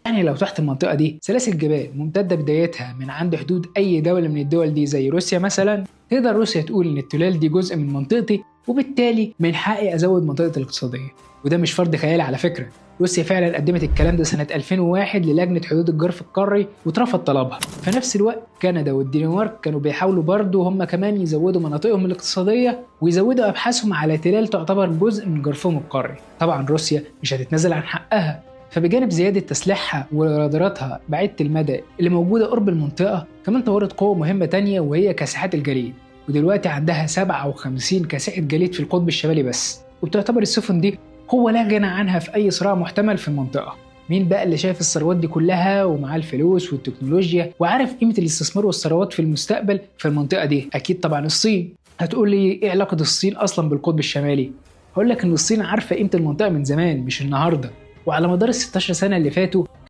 يعني لو تحت المنطقة دي سلاسل جبال ممتدة بدايتها من عند حدود أي دولة من الدول دي زي روسيا مثلا، تقدر روسيا تقول إن التلال دي جزء من منطقتي، وبالتالي من حقي أزود منطقتي الاقتصادية. وده مش فرض خيالي على فكرة، روسيا فعلا قدمت الكلام ده سنة 2001 للجنة حدود الجرف القاري واترفض طلبها. في نفس الوقت كندا والدنمارك كانوا بيحاولوا برضه هم كمان يزودوا مناطقهم الاقتصادية ويزودوا أبحاثهم على تلال تعتبر جزء من جرفهم القاري. طبعا روسيا مش هتتنازل عن حقها، فبجانب زيادة تسليحها وراداراتها بعيدة المدى اللي موجودة قرب المنطقة، كمان طورت قوة مهمة تانية وهي كاسحات الجليد. ودلوقتي عندها 57 كاسحة جليد في القطب الشمالي بس، وبتعتبر السفن دي هو لا غنى عنها في أي صراع محتمل في المنطقة. مين بقى اللي شايف الثروات دي كلها ومعاه الفلوس والتكنولوجيا وعارف قيمة الاستثمار والثروات في المستقبل في المنطقة دي؟ أكيد طبعا الصين. هتقول لي إيه علاقة الصين أصلا بالقطب الشمالي؟ هقول لك إن الصين عارفة قيمة المنطقة من زمان مش النهاردة، وعلى مدار ال 16 سنة اللي فاتوا